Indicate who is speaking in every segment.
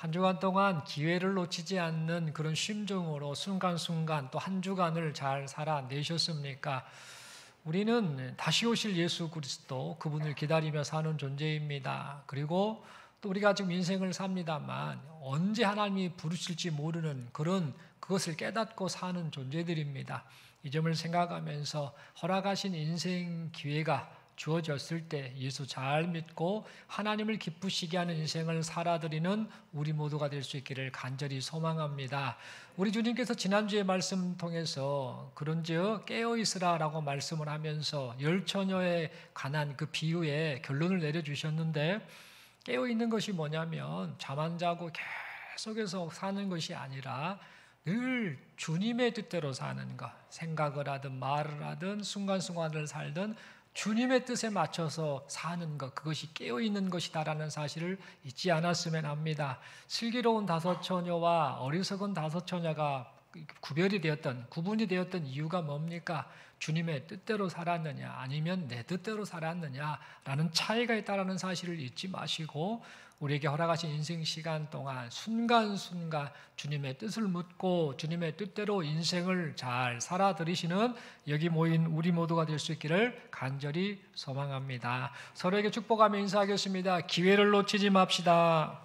Speaker 1: 한 주간 동안 기회를 놓치지 않는 그런 심정으로 순간순간 또 한 주간을 잘 살아내셨습니까? 우리는 다시 오실 예수 그리스도, 그분을 기다리며 사는 존재입니다. 그리고 또 우리가 지금 인생을 삽니다만 언제 하나님이 부르실지 모르는 그것을 깨닫고 사는 존재들입니다. 이 점을 생각하면서 허락하신 인생 기회가 주어졌을 때 예수 잘 믿고 하나님을 기쁘시게 하는 인생을 살아드리는 우리 모두가 될 수 있기를 간절히 소망합니다. 우리 주님께서 지난주에 말씀 통해서 그런즉 깨어있으라라고 말씀을 하면서 열 처녀에 관한 그 비유에 결론을 내려주셨는데, 깨어있는 것이 뭐냐면 잠 안 자고 계속해서 사는 것이 아니라 늘 주님의 뜻대로 사는 것, 생각을 하든 말을 하든 순간순간을 살든 주님의 뜻에 맞춰서 사는 것, 그것이 깨어있는 것이다라는 사실을 잊지 않았으면 합니다. 슬기로운 다섯 처녀와 어리석은 다섯 처녀가 구분이 되었던 이유가 뭡니까? 주님의 뜻대로 살았느냐 아니면 내 뜻대로 살았느냐라는 차이가 있다는 사실을 잊지 마시고 우리에게 허락하신 인생 시간 동안 순간순간 주님의 뜻을 묻고 주님의 뜻대로 인생을 잘 살아들이시는 여기 모인 우리 모두가 될 수 있기를 간절히 소망합니다. 서로에게 축복하며 인사하겠습니다. 기회를 놓치지 맙시다.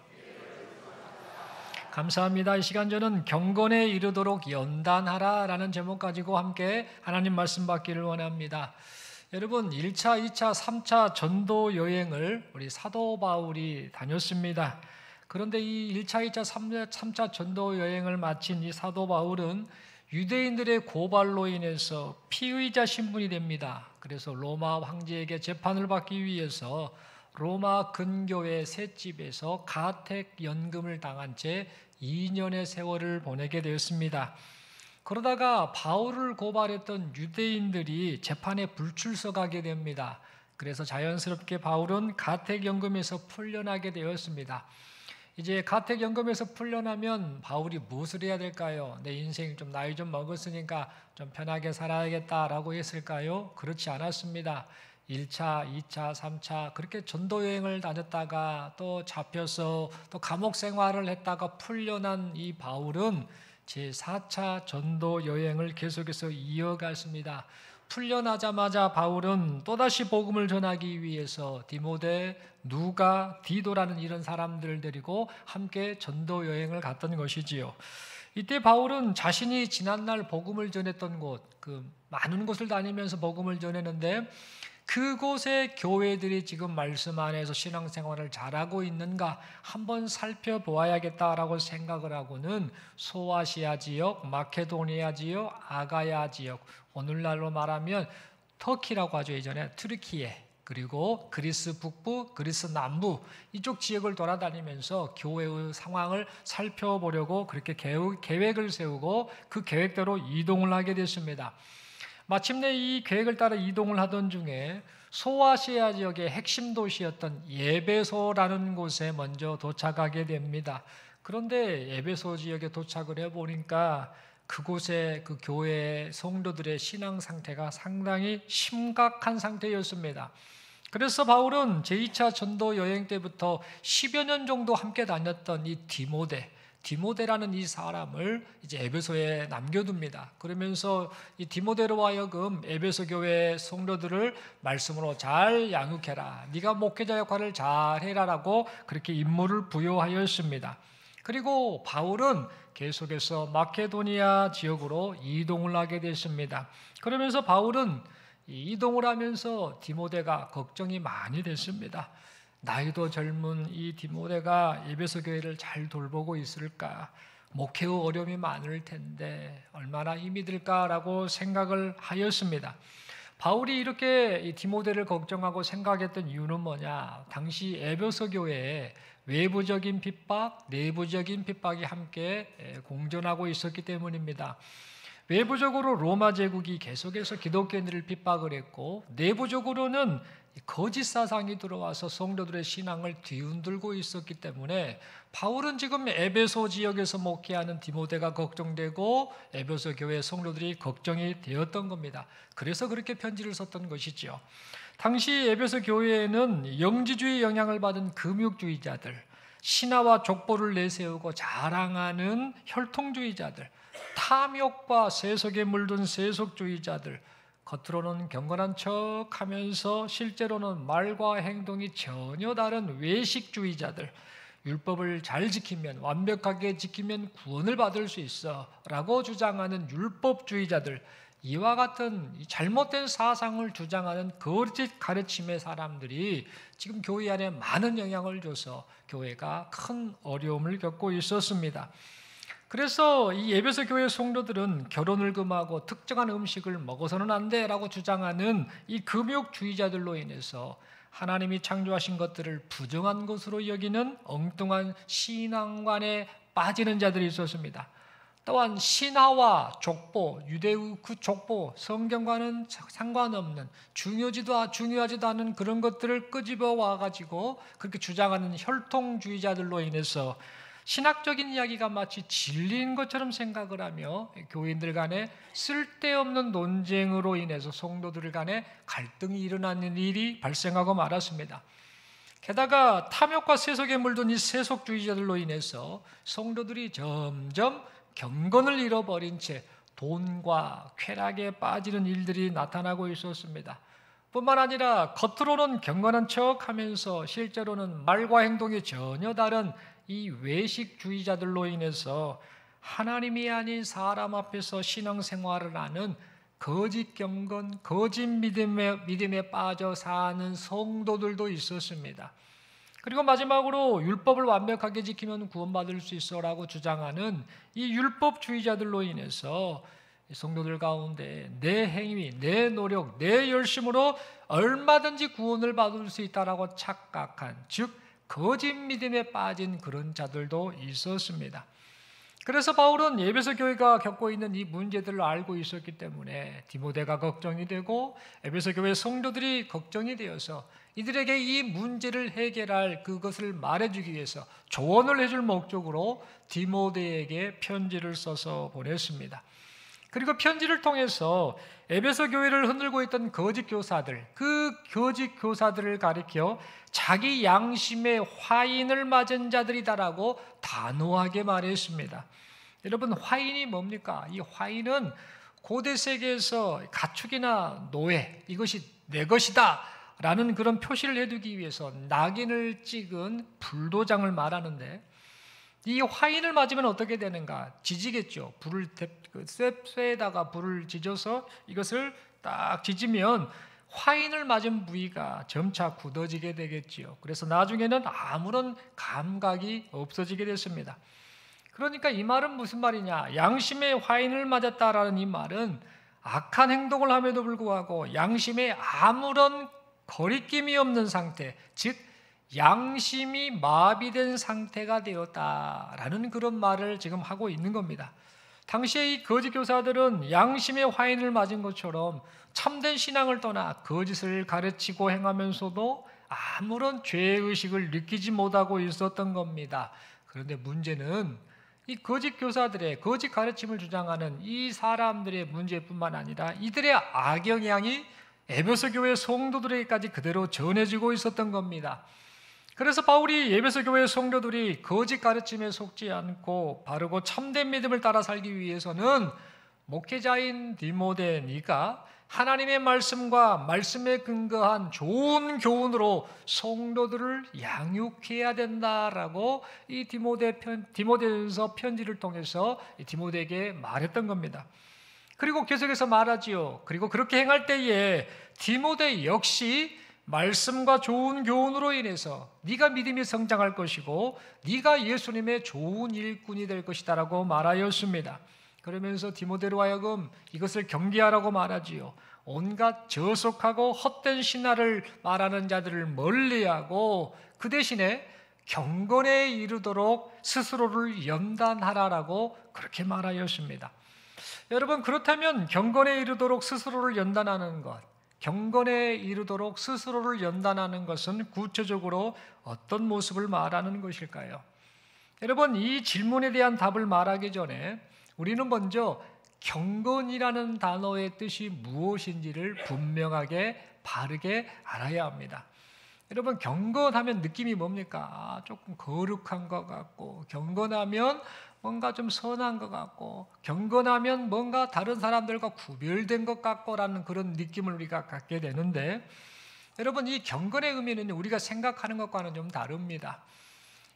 Speaker 1: 감사합니다. 이 시간 저는 경건에 이르도록 연단하라라는 제목 가지고 함께 하나님 말씀 받기를 원합니다. 여러분, 1차, 2차, 3차 전도 여행을 우리 사도 바울이 다녔습니다. 그런데 이 1차, 2차, 3차 전도 여행을 마친 이 사도 바울은 유대인들의 고발로 인해서 피의자 신분이 됩니다. 그래서 로마 황제에게 재판을 받기 위해서 로마 근교의 셋집에서 가택연금을 당한 채 2년의 세월을 보내게 되었습니다. 그러다가 바울을 고발했던 유대인들이 재판에 불출석하게 됩니다. 그래서 자연스럽게 바울은 가택연금에서 풀려나게 되었습니다. 이제 가택연금에서 풀려나면 바울이 무엇을 해야 될까요? 내 인생 좀 나이 좀 먹었으니까 좀 편하게 살아야겠다라고 했을까요? 그렇지 않았습니다. 1차, 2차, 3차 그렇게 전도 여행을 다녔다가 또 잡혀서 또 감옥 생활을 했다가 풀려난 이 바울은 제4차 전도 여행을 계속해서 이어갔습니다. 풀려나자마자 바울은 또다시 복음을 전하기 위해서 디모데, 누가, 디도라는 이런 사람들을 데리고 함께 전도 여행을 갔던 것이지요. 이때 바울은 자신이 지난날 복음을 전했던 곳, 많은 곳을 다니면서 복음을 전했는데 그곳의 교회들이 지금 말씀 안에서 신앙생활을 잘하고 있는가 한번 살펴보아야겠다라고 생각을 하고는 소아시아 지역, 마케도니아 지역, 아가야 지역, 오늘날로 말하면 터키라고 하죠. 예전에 트르키예, 그리고 그리스 북부, 그리스 남부 이쪽 지역을 돌아다니면서 교회의 상황을 살펴보려고 그렇게 계획을 세우고 그 계획대로 이동을 하게 됐습니다. 마침내 이 계획을 따라 이동을 하던 중에 소아시아 지역의 핵심 도시였던 에베소라는 곳에 먼저 도착하게 됩니다. 그런데 에베소 지역에 도착을 해보니까 그곳의 그 교회 성도들의 신앙 상태가 상당히 심각한 상태였습니다. 그래서 바울은 제2차 전도 여행 때부터 10여 년 정도 함께 다녔던 이 디모데라는 이 사람을 이제 에베소에 남겨둡니다. 그러면서 이 디모데로 하여금 에베소 교회 성도들을 말씀으로 잘 양육해라, 네가 목회자 역할을 잘 해라라고 그렇게 임무를 부여하였습니다. 그리고 바울은 계속해서 마케도니아 지역으로 이동을 하게 됐습니다. 그러면서 바울은 이동을 하면서 디모데가 걱정이 많이 됐습니다. 나이도 젊은 이 디모데가 에베소 교회를 잘 돌보고 있을까? 목회의 어려움이 많을 텐데 얼마나 힘이 들까라고 생각을 하였습니다. 바울이 이렇게 이 디모데를 걱정하고 생각했던 이유는 뭐냐? 당시 에베소 교회에 외부적인 핍박, 내부적인 핍박이 함께 공존하고 있었기 때문입니다. 외부적으로 로마 제국이 계속해서 기독교인들을 핍박을 했고, 내부적으로는 거짓 사상이 들어와서 성도들의 신앙을 뒤흔들고 있었기 때문에 바울은 지금 에베소 지역에서 목회하는 디모데가 걱정되고 에베소 교회 성도들이 걱정이 되었던 겁니다. 그래서 그렇게 편지를 썼던 것이죠. 당시 에베소 교회에는 영지주의 영향을 받은 금욕주의자들, 신화와 족보를 내세우고 자랑하는 혈통주의자들, 탐욕과 세속에 물든 세속주의자들, 겉으로는 경건한 척하면서 실제로는 말과 행동이 전혀 다른 외식주의자들, 율법을 잘 지키면, 완벽하게 지키면 구원을 받을 수 있어 라고 주장하는 율법주의자들, 이와 같은 잘못된 사상을 주장하는 거짓 가르침의 사람들이 지금 교회 안에 많은 영향을 줘서 교회가 큰 어려움을 겪고 있었습니다. 그래서 이 에베소 교회 성도들은 결혼을 금하고 특정한 음식을 먹어서는 안 돼라고 주장하는 이 금욕주의자들로 인해서 하나님이 창조하신 것들을 부정한 것으로 여기는 엉뚱한 신앙관에 빠지는 자들이 있었습니다. 또한 신화와 족보, 유대의 그 족보, 성경과는 상관없는 중요하지도 않은 그런 것들을 끄집어 와가지고 그렇게 주장하는 혈통주의자들로 인해서 신학적인 이야기가 마치 진리인 것처럼 생각을 하며 교인들 간에 쓸데없는 논쟁으로 인해서 성도들 간에 갈등이 일어나는 일이 발생하고 말았습니다. 게다가 탐욕과 세속에 물든 이 세속주의자들로 인해서 성도들이 점점 경건을 잃어버린 채 돈과 쾌락에 빠지는 일들이 나타나고 있었습니다. 뿐만 아니라 겉으로는 경건한 척하면서 실제로는 말과 행동이 전혀 다른 이 외식주의자들로 인해서 하나님이 아닌 사람 앞에서 신앙생활을 하는 거짓 경건, 거짓 믿음에 빠져 사는 성도들도 있었습니다. 그리고 마지막으로 율법을 완벽하게 지키면 구원받을 수 있어라고 주장하는 이 율법주의자들로 인해서 성도들 가운데 내 행위, 내 노력, 내 열심으로 얼마든지 구원을 받을 수 있다라고 착각한, 즉 거짓 믿음에 빠진 그런 자들도 있었습니다. 그래서 바울은 에베소 교회가 겪고 있는 이 문제들을 알고 있었기 때문에 디모데가 걱정이 되고 에베소 교회 성도들이 걱정이 되어서 이들에게 이 문제를 해결할 그것을 말해주기 위해서 조언을 해줄 목적으로 디모데에게 편지를 써서 보냈습니다. 그리고 편지를 통해서 에베소 교회를 흔들고 있던 거짓 교사들, 그 거짓 교사들을 가리켜 자기 양심의 화인을 맞은 자들이다라고 단호하게 말했습니다. 여러분, 화인이 뭡니까? 이 화인은 고대 세계에서 가축이나 노예, 이것이 내 것이다 라는 그런 표시를 해두기 위해서 낙인을 찍은 불도장을 말하는데, 이 화인을 맞으면 어떻게 되는가? 지지겠죠. 쇠에다가 불을 지져서 이것을 딱 지지면 화인을 맞은 부위가 점차 굳어지게 되겠지요. 그래서 나중에는 아무런 감각이 없어지게 됐습니다. 그러니까 이 말은 무슨 말이냐? 양심에 화인을 맞았다라는 이 말은 악한 행동을 함에도 불구하고 양심에 아무런 거리낌이 없는 상태, 즉 양심이 마비된 상태가 되었다라는 그런 말을 지금 하고 있는 겁니다. 당시에 이 거짓 교사들은 양심의 화인을 맞은 것처럼 참된 신앙을 떠나 거짓을 가르치고 행하면서도 아무런 죄의식을 느끼지 못하고 있었던 겁니다. 그런데 문제는 이 거짓 교사들의 거짓 가르침을 주장하는 이 사람들의 문제뿐만 아니라 이들의 악영향이 에베소 교회 성도들에게까지 그대로 전해지고 있었던 겁니다. 그래서 바울이 에베소 교회 성도들이 거짓 가르침에 속지 않고 바르고 참된 믿음을 따라 살기 위해서는 목회자인 디모데, 네가 하나님의 말씀과 말씀에 근거한 좋은 교훈으로 성도들을 양육해야 된다라고 이 디모데전서 편지를 통해서 디모데에게 말했던 겁니다. 그리고 계속해서 말하지요. 그리고 그렇게 행할 때에 디모데 역시 말씀과 좋은 교훈으로 인해서 네가 믿음이 성장할 것이고 네가 예수님의 좋은 일꾼이 될 것이다라고 말하였습니다. 그러면서 디모데로 하여금 이것을 경계하라고 말하지요. 온갖 저속하고 헛된 신화를 말하는 자들을 멀리하고 그 대신에 경건에 이르도록 스스로를 연단하라라고 그렇게 말하였습니다. 여러분, 그렇다면 경건에 이르도록 스스로를 연단하는 것, 경건에 이르도록 스스로를 연단하는 것은 구체적으로 어떤 모습을 말하는 것일까요? 여러분, 이 질문에 대한 답을 말하기 전에 우리는 먼저 경건이라는 단어의 뜻이 무엇인지를 분명하게 바르게 알아야 합니다. 여러분, 경건하면 느낌이 뭡니까? 조금 거룩한 것 같고, 경건하면 뭔가 좀 선한 것 같고, 경건하면 뭔가 다른 사람들과 구별된 것 같고라는 그런 느낌을 우리가 갖게 되는데, 여러분, 이 경건의 의미는 우리가 생각하는 것과는 좀 다릅니다.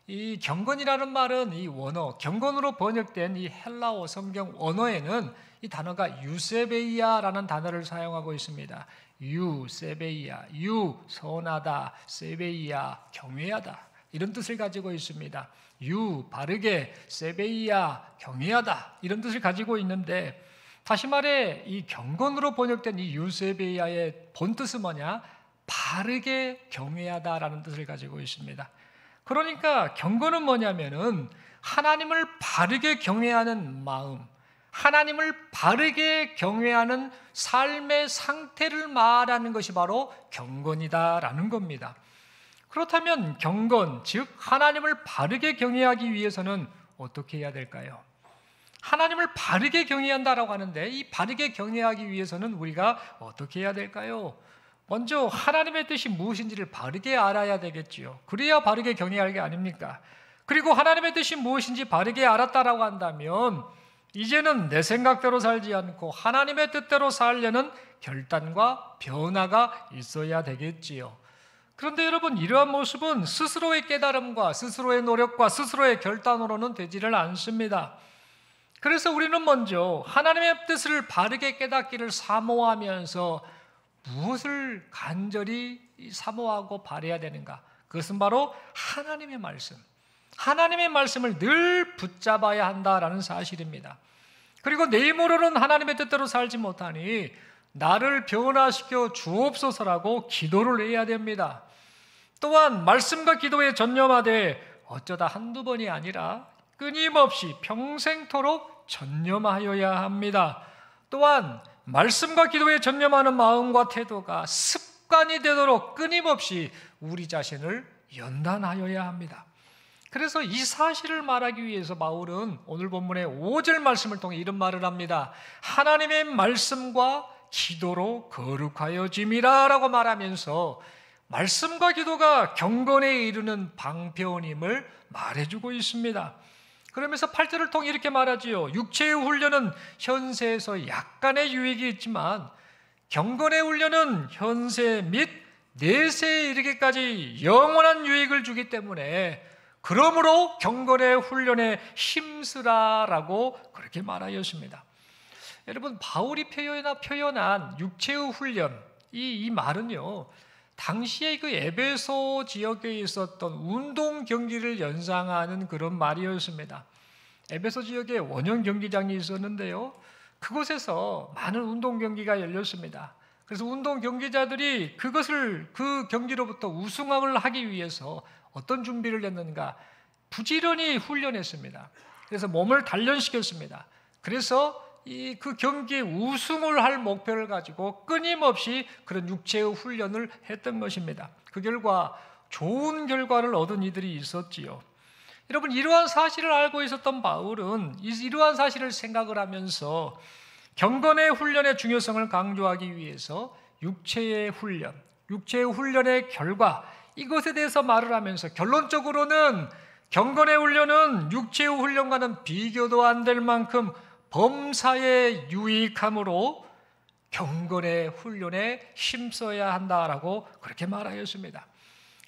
Speaker 1: 이 경건이라는 말은 이 원어, 경건으로 번역된 이 헬라어 성경 원어에는 이 단어가 유세베이아라는 단어를 사용하고 있습니다. 유세베이아, 유 선하다, 세베이아 경외하다, 이런 뜻을 가지고 있습니다. 유 바르게, 세베이아 경외하다, 이런 뜻을 가지고 있는데, 다시 말해 이 경건으로 번역된 이 유세베이아의 본뜻은 뭐냐? 바르게 경외하다라는 뜻을 가지고 있습니다. 그러니까 경건은 뭐냐면은 하나님을 바르게 경외하는 마음, 하나님을 바르게 경외하는 삶의 상태를 말하는 것이 바로 경건이다라는 겁니다. 그렇다면 경건, 즉 하나님을 바르게 경외하기 위해서는 어떻게 해야 될까요? 하나님을 바르게 경외한다라고 하는데, 이 바르게 경외하기 위해서는 우리가 어떻게 해야 될까요? 먼저 하나님의 뜻이 무엇인지를 바르게 알아야 되겠지요. 그래야 바르게 경외할 게 아닙니까? 그리고 하나님의 뜻이 무엇인지 바르게 알았다라고 한다면 이제는 내 생각대로 살지 않고 하나님의 뜻대로 살려는 결단과 변화가 있어야 되겠지요. 그런데 여러분, 이러한 모습은 스스로의 깨달음과 스스로의 노력과 스스로의 결단으로는 되지를 않습니다. 그래서 우리는 먼저 하나님의 뜻을 바르게 깨닫기를 사모하면서 무엇을 간절히 사모하고 바라야 되는가? 그것은 바로 하나님의 말씀, 하나님의 말씀을 늘 붙잡아야 한다라는 사실입니다. 그리고 내 힘으로는 하나님의 뜻대로 살지 못하니 나를 변화시켜 주옵소서라고 기도를 해야 됩니다. 또한 말씀과 기도에 전념하되 어쩌다 한두 번이 아니라 끊임없이 평생토록 전념하여야 합니다. 또한 말씀과 기도에 전념하는 마음과 태도가 습관이 되도록 끊임없이 우리 자신을 연단하여야 합니다. 그래서 이 사실을 말하기 위해서 바울은 오늘 본문의 5절 말씀을 통해 이런 말을 합니다. 하나님의 말씀과 기도로 거룩하여짐이라 라고 말하면서 말씀과 기도가 경건에 이르는 방편임을 말해주고 있습니다. 그러면서 8절을 통해 이렇게 말하지요. 육체의 훈련은 현세에서 약간의 유익이 있지만 경건의 훈련은 현세 및 내세에 이르기까지 영원한 유익을 주기 때문에 그러므로 경건의 훈련에 힘쓰라라고 그렇게 말하였습니다. 여러분, 바울이 표현한 육체의 훈련, 이 말은요, 당시에 그 에베소 지역에 있었던 운동 경기를 연상하는 그런 말이었습니다. 에베소 지역에 원형 경기장이 있었는데요, 그곳에서 많은 운동 경기가 열렸습니다. 그래서 운동 경기자들이 그 경기로부터 우승을 하기 위해서 어떤 준비를 했는가? 부지런히 훈련했습니다. 그래서 몸을 단련시켰습니다. 그래서 그 경기에 우승을 할 목표를 가지고 끊임없이 그런 육체의 훈련을 했던 것입니다. 그 결과 좋은 결과를 얻은 이들이 있었지요. 여러분, 이러한 사실을 알고 있었던 바울은 이러한 사실을 생각을 하면서 경건의 훈련의 중요성을 강조하기 위해서 육체의 훈련의 결과, 이것에 대해서 말을 하면서 결론적으로는 경건의 훈련은 육체의 훈련과는 비교도 안 될 만큼 범사에 유익함으로 경건의 훈련에 힘써야 한다라고 그렇게 말하였습니다.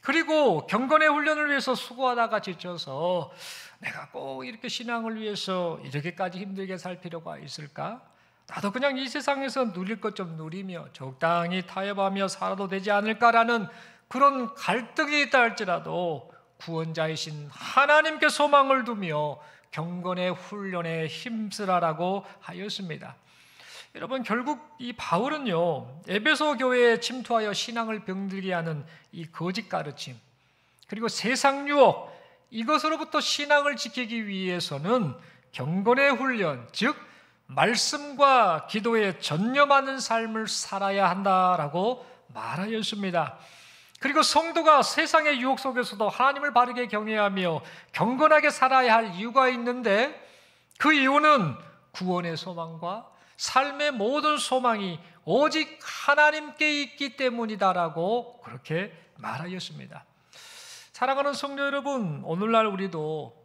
Speaker 1: 그리고 경건의 훈련을 위해서 수고하다가 지쳐서 내가 꼭 이렇게 신앙을 위해서 이렇게까지 힘들게 살 필요가 있을까? 나도 그냥 이 세상에서 누릴 것 좀 누리며 적당히 타협하며 살아도 되지 않을까라는 그런 갈등이 있다 할지라도 구원자이신 하나님께 소망을 두며 경건의 훈련에 힘쓰라라고 하였습니다. 여러분, 결국 이 바울은요, 에베소 교회에 침투하여 신앙을 병들게 하는 이 거짓 가르침, 그리고 세상 유혹, 이것으로부터 신앙을 지키기 위해서는 경건의 훈련, 즉 말씀과 기도에 전념하는 삶을 살아야 한다라고 말하였습니다. 그리고 성도가 세상의 유혹 속에서도 하나님을 바르게 경외하며 경건하게 살아야 할 이유가 있는데, 그 이유는 구원의 소망과 삶의 모든 소망이 오직 하나님께 있기 때문이다라고 그렇게 말하였습니다. 사랑하는 성도 여러분, 오늘날 우리도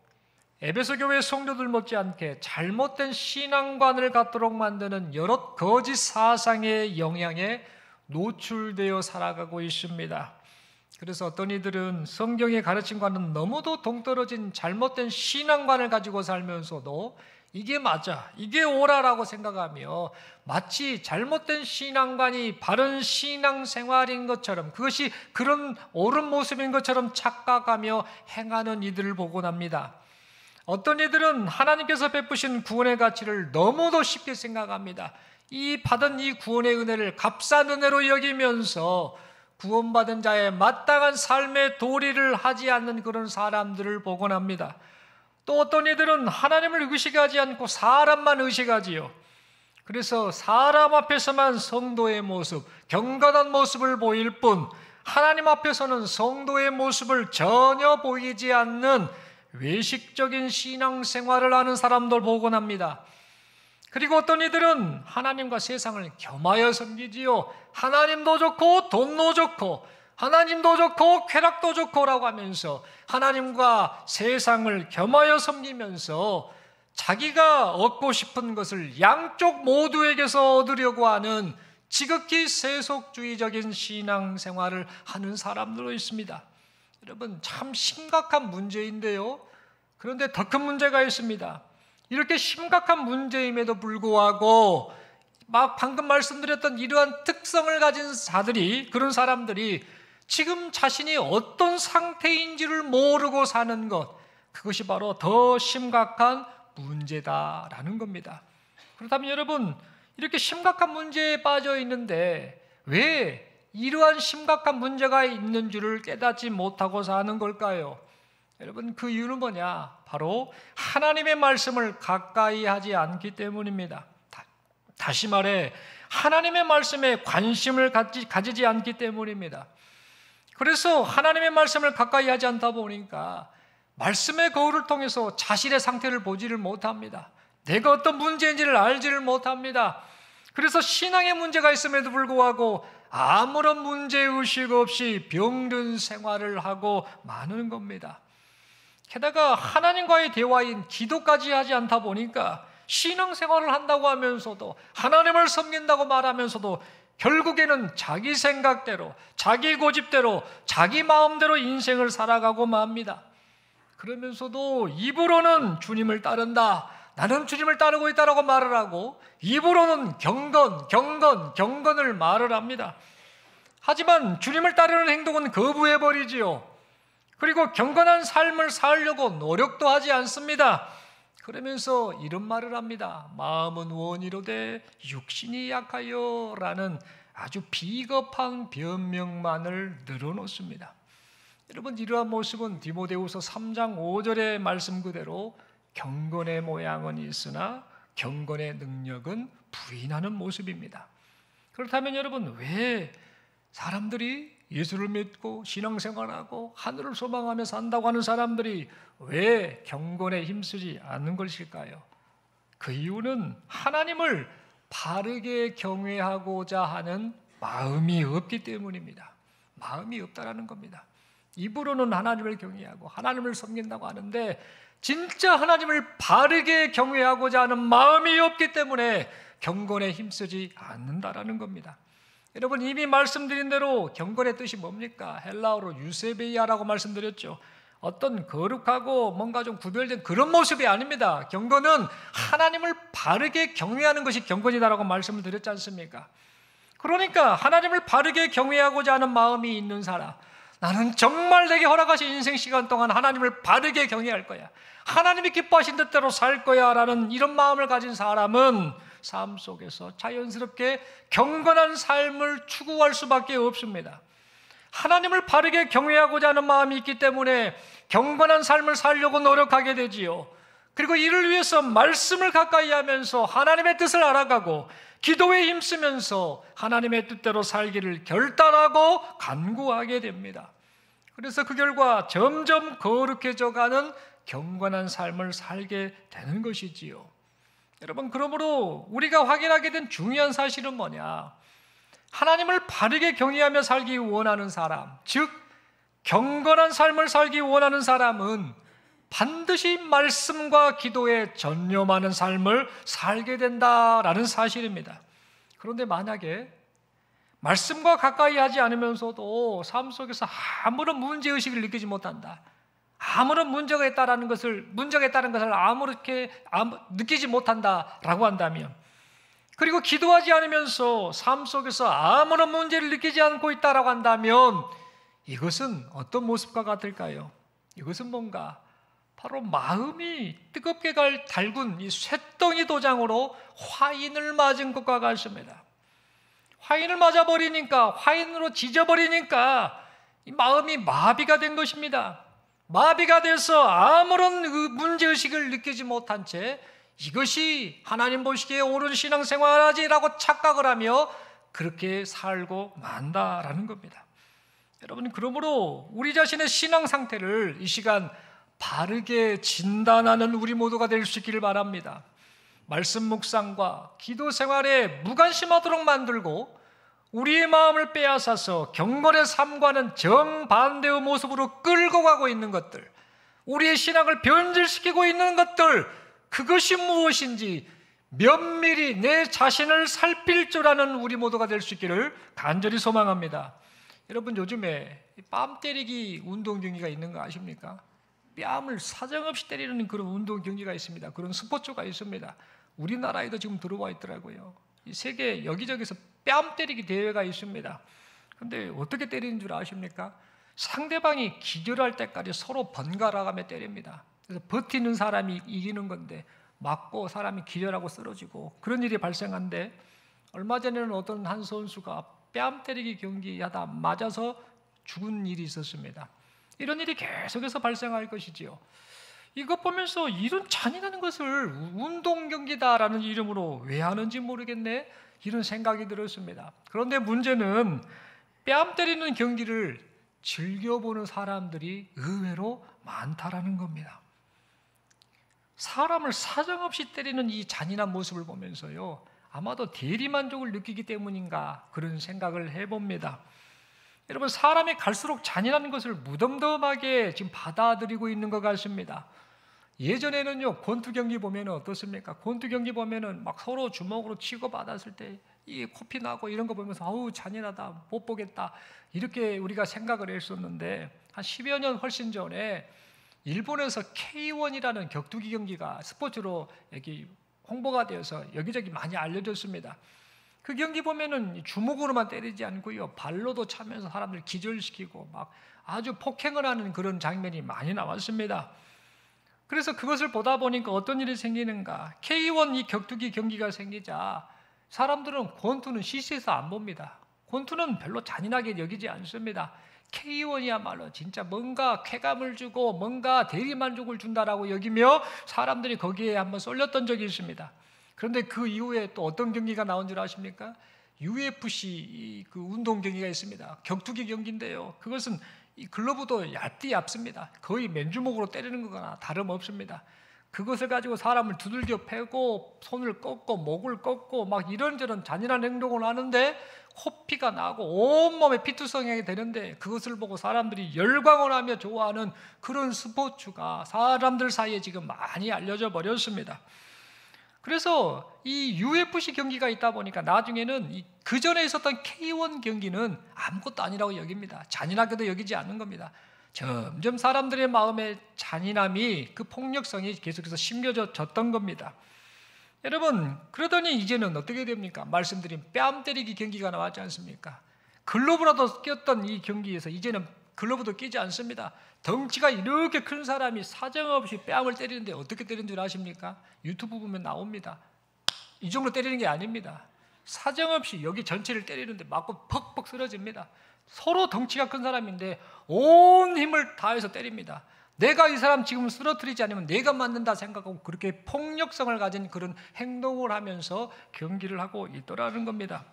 Speaker 1: 에베소 교회 성도들 못지않게 잘못된 신앙관을 갖도록 만드는 여러 거짓 사상의 영향에 노출되어 살아가고 있습니다. 그래서 어떤 이들은 성경의 가르침과는 너무도 동떨어진 잘못된 신앙관을 가지고 살면서도 이게 맞아, 이게 옳아라고 생각하며 마치 잘못된 신앙관이 바른 신앙생활인 것처럼, 그것이 그런 옳은 모습인 것처럼 착각하며 행하는 이들을 보곤 합니다. 어떤 이들은 하나님께서 베푸신 구원의 가치를 너무도 쉽게 생각합니다. 이 받은 이 구원의 은혜를 값싼 은혜로 여기면서 구원받은 자의 마땅한 삶의 도리를 하지 않는 그런 사람들을 보곤 합니다. 또 어떤 이들은 하나님을 의식하지 않고 사람만 의식하지요. 그래서 사람 앞에서만 성도의 모습, 경건한 모습을 보일 뿐 하나님 앞에서는 성도의 모습을 전혀 보이지 않는 외식적인 신앙생활을 하는 사람들 보곤 합니다. 그리고 어떤 이들은 하나님과 세상을 겸하여 섬기지요. 하나님도 좋고 돈도 좋고 하나님도 좋고 쾌락도 좋고라고 하면서 하나님과 세상을 겸하여 섬기면서 자기가 얻고 싶은 것을 양쪽 모두에게서 얻으려고 하는 지극히 세속주의적인 신앙생활을 하는 사람들도 있습니다. 여러분, 참 심각한 문제인데요. 그런데 더 큰 문제가 있습니다. 이렇게 심각한 문제임에도 불구하고 방금 말씀드렸던 이러한 특성을 가진 자들이, 그런 사람들이 지금 자신이 어떤 상태인지를 모르고 사는 것, 그것이 바로 더 심각한 문제다라는 겁니다. 그렇다면 여러분, 이렇게 심각한 문제에 빠져 있는데 왜 이러한 심각한 문제가 있는 줄을 깨닫지 못하고 사는 걸까요? 여러분, 그 이유는 뭐냐? 바로 하나님의 말씀을 가까이 하지 않기 때문입니다. 다시 말해 하나님의 말씀에 관심을 가지지 않기 때문입니다. 그래서 하나님의 말씀을 가까이 하지 않다 보니까 말씀의 거울을 통해서 자신의 상태를 보지를 못합니다. 내가 어떤 문제인지를 알지를 못합니다. 그래서 신앙의 문제가 있음에도 불구하고 아무런 문제의식 없이 병든 생활을 하고 마는 겁니다. 게다가 하나님과의 대화인 기도까지 하지 않다 보니까 신앙생활을 한다고 하면서도 하나님을 섬긴다고 말하면서도 결국에는 자기 생각대로, 자기 고집대로, 자기 마음대로 인생을 살아가고 맙니다. 그러면서도 입으로는 주님을 따른다, 나는 주님을 따르고 있다라고 말을 하고 입으로는 경건을 말을 합니다. 하지만 주님을 따르는 행동은 거부해버리지요. 그리고 경건한 삶을 살려고 노력도 하지 않습니다. 그러면서 이런 말을 합니다. 마음은 원이로되 육신이 약하여 라는 아주 비겁한 변명만을 늘어놓습니다. 여러분, 이러한 모습은 디모데후서 3장 5절의 말씀 그대로 경건의 모양은 있으나 경건의 능력은 부인하는 모습입니다. 그렇다면 여러분, 왜 사람들이 예수를 믿고 신앙생활하고 하늘을 소망하며 산다고 하는 사람들이 왜 경건에 힘쓰지 않는 것일까요? 그 이유는 하나님을 바르게 경외하고자 하는 마음이 없기 때문입니다. 마음이 없다라는 겁니다. 입으로는 하나님을 경외하고 하나님을 섬긴다고 하는데 진짜 하나님을 바르게 경외하고자 하는 마음이 없기 때문에 경건에 힘쓰지 않는다라는 겁니다. 여러분, 이미 말씀드린 대로 경건의 뜻이 뭡니까? 헬라어로 유세베이아라고 말씀드렸죠. 어떤 거룩하고 뭔가 좀 구별된 그런 모습이 아닙니다. 경건은 하나님을 바르게 경외하는 것이 경건이다라고 말씀을 드렸지 않습니까? 그러니까 하나님을 바르게 경외하고자 하는 마음이 있는 사람, 나는 정말 내게 허락하신 인생 시간 동안 하나님을 바르게 경외할 거야, 하나님이 기뻐하신 뜻대로 살 거야 라는 이런 마음을 가진 사람은 삶 속에서 자연스럽게 경건한 삶을 추구할 수밖에 없습니다. 하나님을 바르게 경외하고자 하는 마음이 있기 때문에 경건한 삶을 살려고 노력하게 되지요. 그리고 이를 위해서 말씀을 가까이 하면서 하나님의 뜻을 알아가고 기도에 힘쓰면서 하나님의 뜻대로 살기를 결단하고 간구하게 됩니다. 그래서 그 결과 점점 거룩해져 가는 경건한 삶을 살게 되는 것이지요. 여러분, 그러므로 우리가 확인하게 된 중요한 사실은 뭐냐? 하나님을 바르게 경외하며 살기 원하는 사람, 즉 경건한 삶을 살기 원하는 사람은 반드시 말씀과 기도에 전념하는 삶을 살게 된다라는 사실입니다. 그런데 만약에 말씀과 가까이 하지 않으면서도 삶 속에서 아무런 문제의식을 느끼지 못한다, 아무런 문제가 있다는 것을 아무렇게 느끼지 못한다라고 한다면, 그리고 기도하지 않으면서 삶 속에서 아무런 문제를 느끼지 않고 있다라고 한다면 이것은 어떤 모습과 같을까요? 이것은 뭔가 바로 마음이 뜨겁게 달군 이 쇳덩이 도장으로 화인을 맞은 것과 같습니다. 화인을 맞아버리니까, 화인으로 지져버리니까 이 마음이 마비가 된 것입니다. 마비가 돼서 아무런 문제의식을 느끼지 못한 채 이것이 하나님 보시기에 옳은 신앙생활하지라고 착각을 하며 그렇게 살고 만다라는 겁니다. 여러분, 그러므로 우리 자신의 신앙 상태를 이 시간 바르게 진단하는 우리 모두가 될 수 있기를 바랍니다. 말씀 묵상과 기도 생활에 무관심하도록 만들고 우리의 마음을 빼앗아서 경건의 삶과는 정반대의 모습으로 끌고 가고 있는 것들, 우리의 신앙을 변질시키고 있는 것들, 그것이 무엇인지 면밀히 내 자신을 살필 줄 아는 우리 모두가 될 수 있기를 간절히 소망합니다. 여러분, 요즘에 뺨 때리기 운동 경기가 있는 거 아십니까? 뺨을 사정없이 때리는 그런 운동 경기가 있습니다. 그런 스포츠가 있습니다. 우리나라에도 지금 들어와 있더라고요. 이 세계 여기저기서 뺨 때리기 대회가 있습니다. 그런데 어떻게 때리는 줄 아십니까? 상대방이 기절할 때까지 서로 번갈아가며 때립니다. 그래서 버티는 사람이 이기는 건데 맞고 사람이 기절하고 쓰러지고 그런 일이 발생한데, 얼마 전에는 어떤 한 선수가 뺨 때리기 경기하다 맞아서 죽은 일이 있었습니다. 이런 일이 계속해서 발생할 것이지요. 이것 보면서 이런 잔인한 것을 운동 경기다라는 이름으로 왜 하는지 모르겠네, 이런 생각이 들었습니다. 그런데 문제는 뺨 때리는 경기를 즐겨보는 사람들이 의외로 많다라는 겁니다. 사람을 사정없이 때리는 이 잔인한 모습을 보면서요, 아마도 대리만족을 느끼기 때문인가 그런 생각을 해봅니다. 여러분, 사람이 갈수록 잔인한 것을 무덤덤하게 지금 받아들이고 있는 것 같습니다. 예전에는요, 권투 경기 보면 어떻습니까? 권투 경기 보면은 막 서로 주먹으로 치고 받았을 때 이 코피 나고 이런 거 보면서 아우 잔인하다, 못 보겠다, 이렇게 우리가 생각을 했었는데, 한 10여 년 훨씬 전에 일본에서 K1이라는 격투기 경기가 스포츠로 여기 홍보가 되어서 여기저기 많이 알려졌습니다. 그 경기 보면은 주먹으로만 때리지 않고요, 발로도 차면서 사람들 기절시키고 막 아주 폭행을 하는 그런 장면이 많이 나왔습니다. 그래서 그것을 보다 보니까 어떤 일이 생기는가? K1 이 격투기 경기가 생기자 사람들은 권투는 시시해서 안 봅니다. 권투는 별로 잔인하게 여기지 않습니다. K1이야말로 진짜 뭔가 쾌감을 주고 뭔가 대리만족을 준다라고 여기며 사람들이 거기에 한번 쏠렸던 적이 있습니다. 그런데 그 이후에 또 어떤 경기가 나온 줄 아십니까? UFC 그 운동 경기가 있습니다. 격투기 경기인데요, 그것은 이 글러브도 얇습니다. 거의 맨주먹으로 때리는 거나 다름없습니다. 그것을 가지고 사람을 두들겨 패고 손을 꺾고 목을 꺾고 막 이런저런 잔인한 행동을 하는데 코피가 나고 온몸에 피투성이게 되는데, 그것을 보고 사람들이 열광을 하며 좋아하는 그런 스포츠가 사람들 사이에 지금 많이 알려져 버렸습니다. 그래서 이 UFC 경기가 있다 보니까 나중에는 그 전에 있었던 K1 경기는 아무것도 아니라고 여깁니다. 잔인하게도 여기지 않는 겁니다. 점점 사람들의 마음의 잔인함이, 그 폭력성이 계속해서 심겨졌던 겁니다. 여러분, 그러더니 이제는 어떻게 됩니까? 말씀드린 뺨 때리기 경기가 나왔지 않습니까? 글러브라도 꼈던 이 경기에서 이제는 글러브도 끼지 않습니다. 덩치가 이렇게 큰 사람이 사정없이 뺨을 때리는데 어떻게 때리는 줄 아십니까? 유튜브 보면 나옵니다. 이 정도 때리는 게 아닙니다. 사정없이 여기 전체를 때리는데 맞고 퍽퍽 쓰러집니다. 서로 덩치가 큰 사람인데 온 힘을 다해서 때립니다. 내가 이 사람 지금 쓰러뜨리지 않으면 내가 맞는다 생각하고 그렇게 폭력성을 가진 그런 행동을 하면서 경기를 하고 있더라는 겁니다.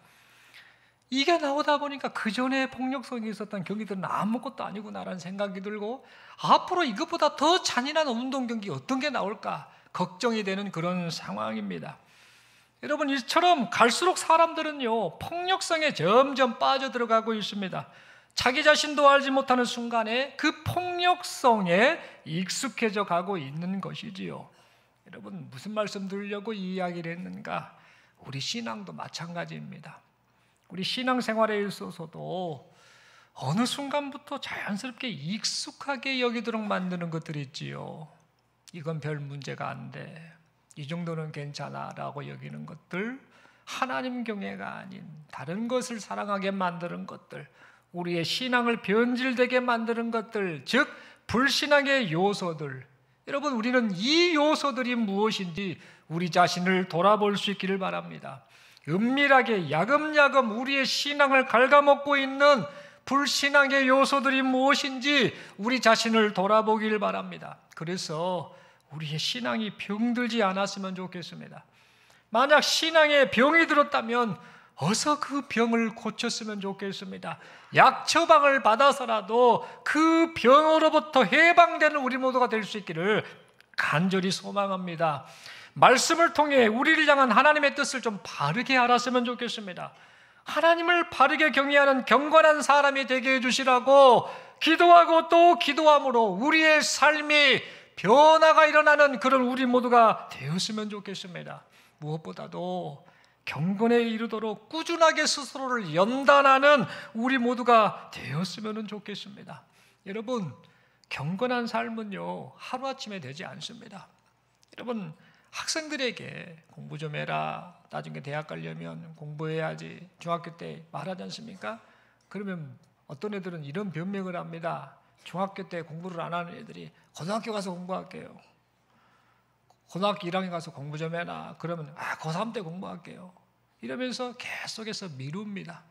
Speaker 1: 이게 나오다 보니까 그 전에 폭력성이 있었던 경기들은 아무것도 아니구나라는 생각이 들고, 앞으로 이것보다 더 잔인한 운동 경기 어떤 게 나올까? 걱정이 되는 그런 상황입니다. 여러분, 이처럼 갈수록 사람들은요, 폭력성에 점점 빠져들어가고 있습니다. 자기 자신도 알지 못하는 순간에 그 폭력성에 익숙해져 가고 있는 것이지요. 여러분, 무슨 말씀 드리려고 이 이야기를 했는가? 우리 신앙도 마찬가지입니다. 우리 신앙생활에 있어서도 어느 순간부터 자연스럽게 익숙하게 여기도록 만드는 것들이 있지요. 이건 별 문제가 안 돼, 이 정도는 괜찮아 라고 여기는 것들, 하나님 경외가 아닌 다른 것을 사랑하게 만드는 것들, 우리의 신앙을 변질되게 만드는 것들, 즉 불신앙의 요소들. 여러분, 우리는 이 요소들이 무엇인지 우리 자신을 돌아볼 수 있기를 바랍니다. 은밀하게 야금야금 우리의 신앙을 갉아먹고 있는 불신앙의 요소들이 무엇인지 우리 자신을 돌아보기를 바랍니다. 그래서 우리의 신앙이 병들지 않았으면 좋겠습니다. 만약 신앙에 병이 들었다면 어서 그 병을 고쳤으면 좋겠습니다. 약 처방을 받아서라도 그 병으로부터 해방되는 우리 모두가 될 수 있기를 간절히 소망합니다. 말씀을 통해 우리를 향한 하나님의 뜻을 좀 바르게 알았으면 좋겠습니다. 하나님을 바르게 경외하는 경건한 사람이 되게 해주시라고 기도하고 또 기도함으로 우리의 삶이 변화가 일어나는 그런 우리 모두가 되었으면 좋겠습니다. 무엇보다도 경건에 이르도록 꾸준하게 스스로를 연단하는 우리 모두가 되었으면 좋겠습니다. 여러분, 경건한 삶은요, 하루아침에 되지 않습니다. 여러분, 학생들에게 공부 좀 해라, 나중에 대학 가려면 공부해야지, 중학교 때 말하지 않습니까? 그러면 어떤 애들은 이런 변명을 합니다. 중학교 때 공부를 안 하는 애들이 고등학교 가서 공부할게요. 고등학교 1학년 가서 공부 좀 해라. 그러면 고3 때 공부할게요. 이러면서 계속해서 미룹니다.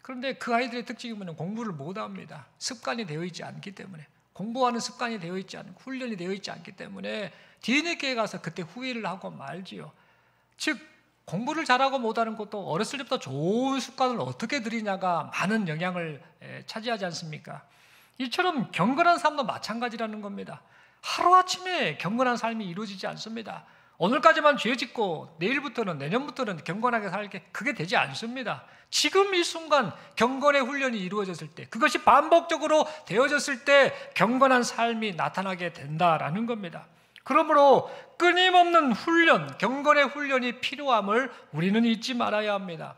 Speaker 1: 그런데 그 아이들의 특징이 뭐냐면 공부를 못합니다. 습관이 되어 있지 않기 때문에, 공부하는 습관이 되어 있지 않고 훈련이 되어 있지 않기 때문에 뒤늦게 가서 그때 후회를 하고 말지요. 즉 공부를 잘하고 못하는 것도 어렸을 때부터 좋은 습관을 어떻게 들이냐가 많은 영향을 차지하지 않습니까? 이처럼 경건한 삶도 마찬가지라는 겁니다. 하루아침에 경건한 삶이 이루어지지 않습니다. 오늘까지만 죄 짓고 내일부터는, 내년부터는 경건하게 살게, 그게 되지 않습니다. 지금 이 순간 경건의 훈련이 이루어졌을 때, 그것이 반복적으로 되어졌을 때 경건한 삶이 나타나게 된다라는 겁니다. 그러므로 끊임없는 훈련, 경건의 훈련이 필요함을 우리는 잊지 말아야 합니다.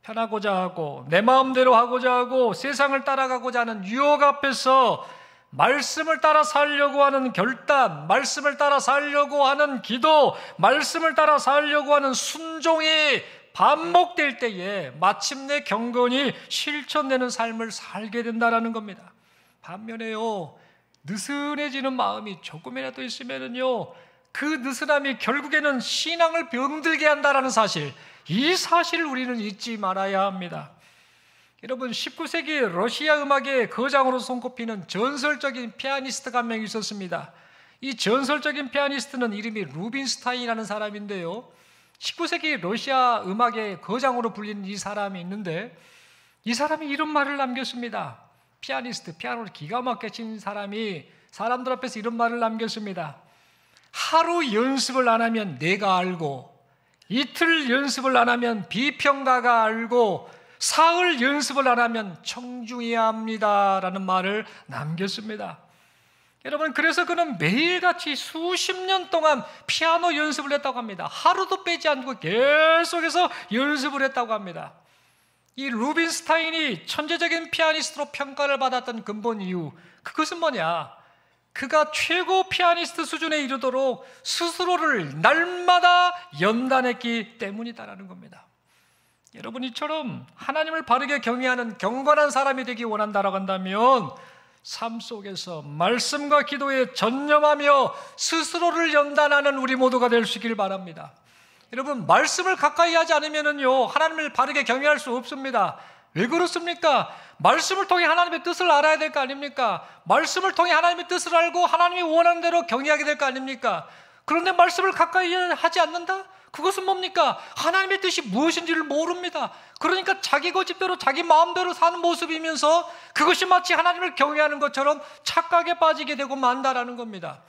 Speaker 1: 편하고자 하고 내 마음대로 하고자 하고 세상을 따라가고자 하는 유혹 앞에서 말씀을 따라 살려고 하는 결단, 말씀을 따라 살려고 하는 기도, 말씀을 따라 살려고 하는 순종이 반복될 때에 마침내 경건이 실천되는 삶을 살게 된다는 겁니다. 반면에요, 느슨해지는 마음이 조금이라도 있으면요, 그 느슨함이 결국에는 신앙을 병들게 한다는 사실, 이 사실을 우리는 잊지 말아야 합니다. 여러분, 19세기 러시아 음악의 거장으로 손꼽히는 전설적인 피아니스트가 한 명 있었습니다. 이 전설적인 피아니스트는 이름이 루빈스타인이라는 사람인데요, 19세기 러시아 음악의 거장으로 불리는 이 사람이 있는데, 이 사람이 이런 말을 남겼습니다. 피아니스트, 피아노를 기가 막히게 치는 사람이 사람들 앞에서 이런 말을 남겼습니다. 하루 연습을 안 하면 내가 알고, 이틀 연습을 안 하면 비평가가 알고, 사흘 연습을 안 하면 청중해야 합니다 라는 말을 남겼습니다. 여러분, 그래서 그는 매일같이 수십 년 동안 피아노 연습을 했다고 합니다. 하루도 빼지 않고 계속해서 연습을 했다고 합니다. 이 루빈스타인이 천재적인 피아니스트로 평가를 받았던 근본 이유, 그것은 뭐냐? 그가 최고 피아니스트 수준에 이르도록 스스로를 날마다 연단했기 때문이다라는 겁니다. 여러분, 이처럼 하나님을 바르게 경외하는 경건한 사람이 되기 원한다라고 한다면 삶 속에서 말씀과 기도에 전념하며 스스로를 연단하는 우리 모두가 될 수 있기를 바랍니다. 여러분, 말씀을 가까이 하지 않으면요, 하나님을 바르게 경외할 수 없습니다. 왜 그렇습니까? 말씀을 통해 하나님의 뜻을 알아야 될 거 아닙니까? 말씀을 통해 하나님의 뜻을 알고 하나님이 원하는 대로 경외하게 될 거 아닙니까? 그런데 말씀을 가까이 하지 않는다? 그것은 뭡니까? 하나님의 뜻이 무엇인지를 모릅니다. 그러니까 자기 고집대로 자기 마음대로 사는 모습이면서 그것이 마치 하나님을 경외하는 것처럼 착각에 빠지게 되고 만다라는 겁니다.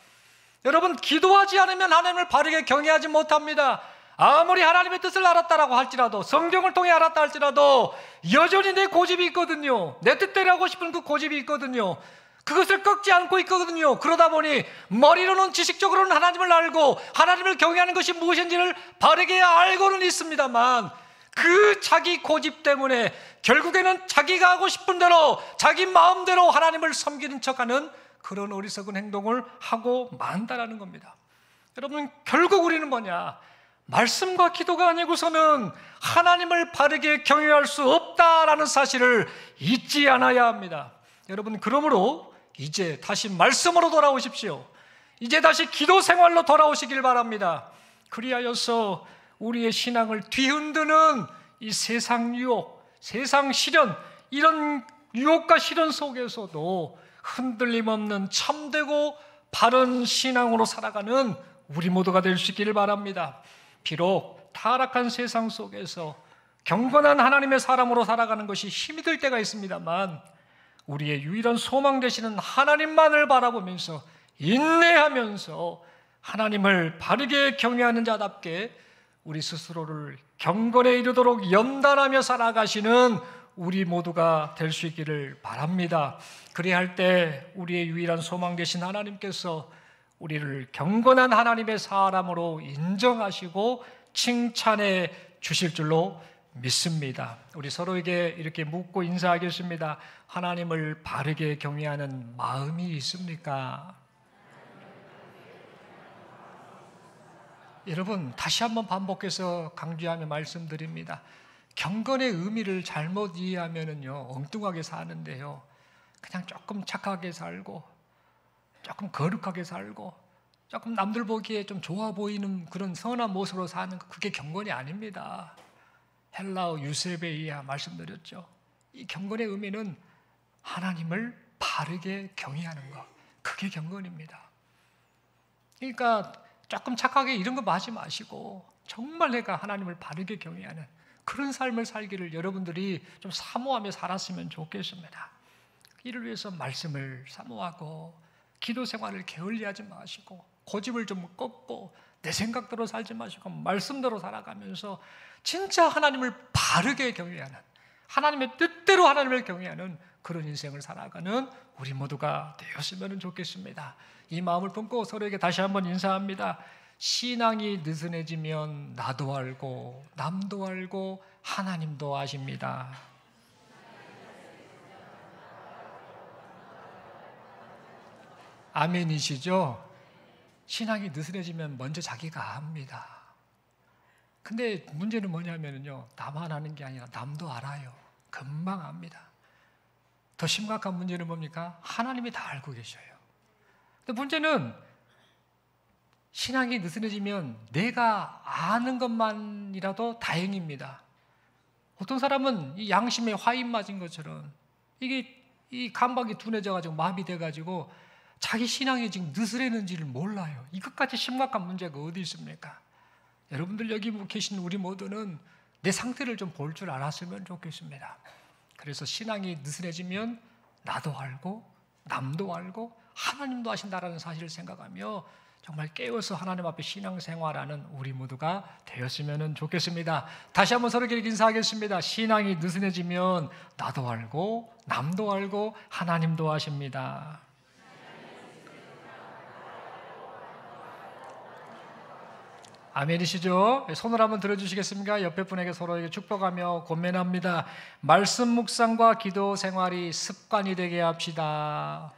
Speaker 1: 여러분, 기도하지 않으면 하나님을 바르게 경외하지 못합니다. 아무리 하나님의 뜻을 알았다라고 할지라도, 성경을 통해 알았다 할지라도 여전히 내 고집이 있거든요. 내 뜻대로 하고 싶은 그 고집이 있거든요. 그것을 꺾지 않고 있거든요. 그러다 보니 머리로는 지식적으로는 하나님을 알고 하나님을 경외하는 것이 무엇인지를 바르게 알고는 있습니다만, 그 자기 고집 때문에 결국에는 자기가 하고 싶은 대로 자기 마음대로 하나님을 섬기는 척하는 그런 어리석은 행동을 하고 만다라는 겁니다. 여러분, 결국 우리는 뭐냐? 말씀과 기도가 아니고서는 하나님을 바르게 경외할 수 없다라는 사실을 잊지 않아야 합니다. 여러분, 그러므로 이제 다시 말씀으로 돌아오십시오. 이제 다시 기도 생활로 돌아오시길 바랍니다. 그리하여서 우리의 신앙을 뒤흔드는 이 세상 유혹, 세상 시련, 이런 유혹과 시련 속에서도 흔들림 없는 참되고 바른 신앙으로 살아가는 우리 모두가 될 수 있기를 바랍니다. 비록 타락한 세상 속에서 경건한 하나님의 사람으로 살아가는 것이 힘이 들 때가 있습니다만, 우리의 유일한 소망 되시는 하나님만을 바라보면서 인내하면서 하나님을 바르게 경외하는 자답게 우리 스스로를 경건에 이르도록 연단하며 살아가시는 우리 모두가 될 수 있기를 바랍니다. 그래야 할 때 우리의 유일한 소망 되신 하나님께서 우리를 경건한 하나님의 사람으로 인정하시고 칭찬해 주실 줄로 믿습니다. 우리 서로에게 이렇게 묻고 인사하겠습니다. 하나님을 바르게 경외하는 마음이 있습니까? 여러분, 다시 한번 반복해서 강조하며 말씀드립니다. 경건의 의미를 잘못 이해하면요, 엉뚱하게 사는데요, 그냥 조금 착하게 살고, 조금 거룩하게 살고, 조금 남들 보기에 좀 좋아 보이는 그런 선한 모습으로 사는 거, 그게 경건이 아닙니다. 헬라어 유세베이아 말씀드렸죠. 이 경건의 의미는 하나님을 바르게 경외하는 것, 그게 경건입니다. 그러니까 조금 착하게 이런 거 하지 마시고 정말 내가 하나님을 바르게 경외하는 그런 삶을 살기를 여러분들이 좀 사모하며 살았으면 좋겠습니다. 이를 위해서 말씀을 사모하고 기도 생활을 게을리하지 마시고 고집을 좀 꺾고 내 생각대로 살지 마시고 말씀대로 살아가면서 진짜 하나님을 바르게 경외하는, 하나님의 뜻대로 하나님을 경외하는 그런 인생을 살아가는 우리 모두가 되었으면 좋겠습니다. 이 마음을 품고 서로에게 다시 한번 인사합니다. 신앙이 느슨해지면 나도 알고 남도 알고 하나님도 아십니다. 아멘이시죠? 신앙이 느슨해지면 먼저 자기가 압니다. 근데 문제는 뭐냐면요, 나만 아는 게 아니라 남도 알아요. 금방 압니다. 더 심각한 문제는 뭡니까? 하나님이 다 알고 계셔요. 근데 문제는 신앙이 느슨해지면 내가 아는 것만이라도 다행입니다. 어떤 사람은 이 양심에 화인 맞은 것처럼 이게 이 감각이 둔해져가지고 마비 돼가지고 자기 신앙이 지금 느슨해지는지를 몰라요. 이것까지 심각한 문제가 어디 있습니까? 여러분들 여기 계신 우리 모두는 내 상태를 좀 볼 줄 알았으면 좋겠습니다. 그래서 신앙이 느슨해지면 나도 알고 남도 알고 하나님도 아신다라는 사실을 생각하며 정말 깨어서 하나님 앞에 신앙생활하는 우리 모두가 되었으면 좋겠습니다. 다시 한번 서로에게 인사하겠습니다. 신앙이 느슨해지면 나도 알고 남도 알고 하나님도 아십니다. 아멘이시죠? 손을 한번 들어주시겠습니까? 옆에 분에게 서로에게 축복하며 권면합니다. 말씀 묵상과 기도 생활이 습관이 되게 합시다.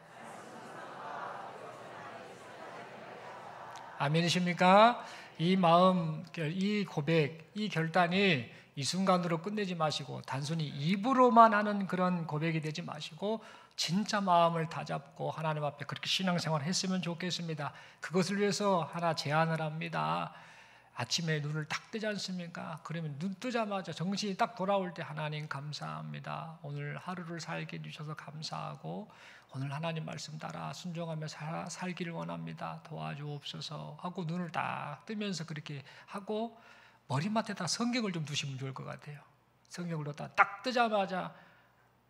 Speaker 1: 아멘이십니까? 이 마음, 이 고백, 이 결단이 이 순간으로 끝내지 마시고 단순히 입으로만 하는 그런 고백이 되지 마시고 진짜 마음을 다잡고 하나님 앞에 그렇게 신앙생활을 했으면 좋겠습니다. 그것을 위해서 하나 제안을 합니다. 아침에 눈을 딱 뜨지 않습니까? 그러면 눈 뜨자마자 정신이 딱 돌아올 때 하나님 감사합니다. 오늘 하루를 살게 해주셔서 감사하고 오늘 하나님 말씀 따라 순종하며 살기를 원합니다. 도와주옵소서 하고 눈을 딱 뜨면서 그렇게 하고 머리맡에다 성경을 좀 두시면 좋을 것 같아요. 성경을 딱 뜨자마자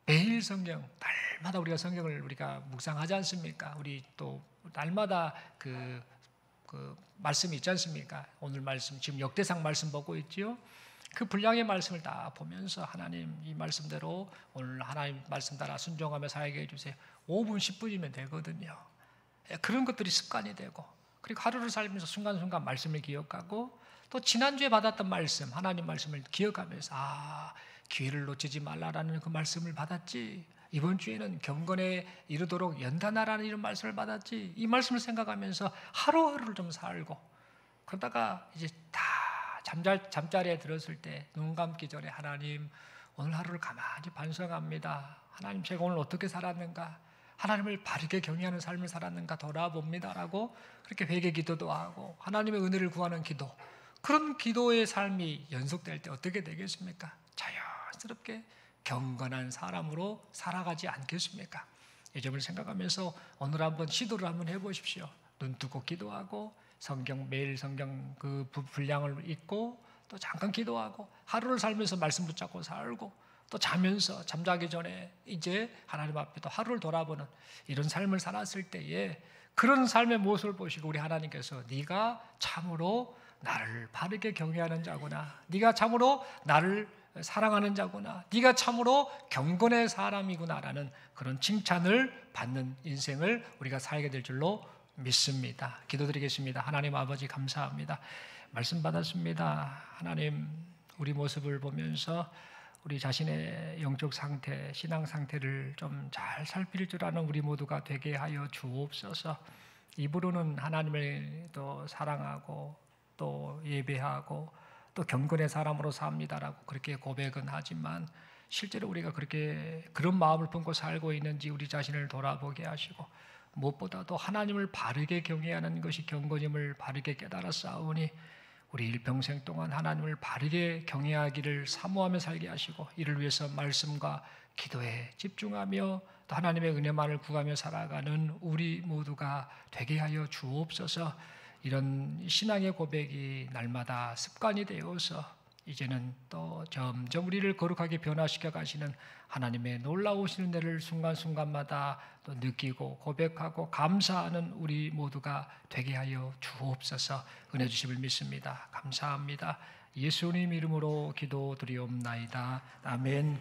Speaker 1: 매일 성경, 날마다 우리가 성경을 우리가 묵상하지 않습니까? 우리 또 날마다 그 그 말씀이 있지 않습니까? 오늘 말씀 지금 역대상 말씀 보고 있지요. 그 분량의 말씀을 다 보면서 하나님 이 말씀대로 오늘 하나님 말씀 따라 순종하며 살게 해주세요. 5분 10분이면 되거든요. 그런 것들이 습관이 되고 그리고 하루를 살면서 순간순간 말씀을 기억하고 또 지난주에 받았던 말씀 하나님 말씀을 기억하면서 기회를 놓치지 말라라는 그 말씀을 받았지, 이번 주에는 경건에 이르도록 연단하라는 이런 말씀을 받았지, 이 말씀을 생각하면서 하루하루를 좀 살고 그러다가 이제 다 잠자리에 들었을 때 눈 감기 전에 하나님 오늘 하루를 가만히 반성합니다. 하나님 제가 오늘 어떻게 살았는가, 하나님을 바르게 경외하는 삶을 살았는가 돌아봅니다라고 그렇게 회개 기도도 하고 하나님의 은혜를 구하는 기도, 그런 기도의 삶이 연속될 때 어떻게 되겠습니까? 자연스럽게 경건한 사람으로 살아가지 않겠습니까? 이 점을 생각하면서 오늘 한번 시도를 한번 해보십시오. 눈 뜨고 기도하고 매일 성경 그 분량을 읽고 또 잠깐 기도하고 하루를 살면서 말씀 붙잡고 살고 또 자면서 잠자기 전에 이제 하나님 앞에 또 하루를 돌아보는 이런 삶을 살았을 때에 그런 삶의 모습을 보시고 우리 하나님께서 네가 참으로 나를 바르게 경외하는 자구나, 네가 참으로 나를 사랑하는 자구나, 네가 참으로 경건의 사람이구나라는 그런 칭찬을 받는 인생을 우리가 살게 될 줄로 믿습니다. 기도드리겠습니다. 하나님 아버지 감사합니다. 말씀 받았습니다. 하나님 우리 모습을 보면서 우리 자신의 영적 상태, 신앙 상태를 좀 잘 살필 줄 아는 우리 모두가 되게 하여 주옵소서. 입으로는 하나님을 또 사랑하고 또 예배하고 또 경건의 사람으로 삽니다라고 그렇게 고백은 하지만 실제로 우리가 그렇게 그런 마음을 품고 살고 있는지 우리 자신을 돌아보게 하시고 무엇보다도 하나님을 바르게 경외하는 것이 경건임을 바르게 깨달아 싸우니 우리 일평생 동안 하나님을 바르게 경외하기를 사모하며 살게 하시고 이를 위해서 말씀과 기도에 집중하며 또 하나님의 은혜만을 구하며 살아가는 우리 모두가 되게 하여 주옵소서. 이런 신앙의 고백이 날마다 습관이 되어서 이제는 또 점점 우리를 거룩하게 변화시켜 가시는 하나님의 놀라우신 은혜를 순간순간마다 또 느끼고 고백하고 감사하는 우리 모두가 되게 하여 주옵소서. 은혜 주심을 믿습니다. 감사합니다. 예수님 이름으로 기도드리옵나이다. 아멘.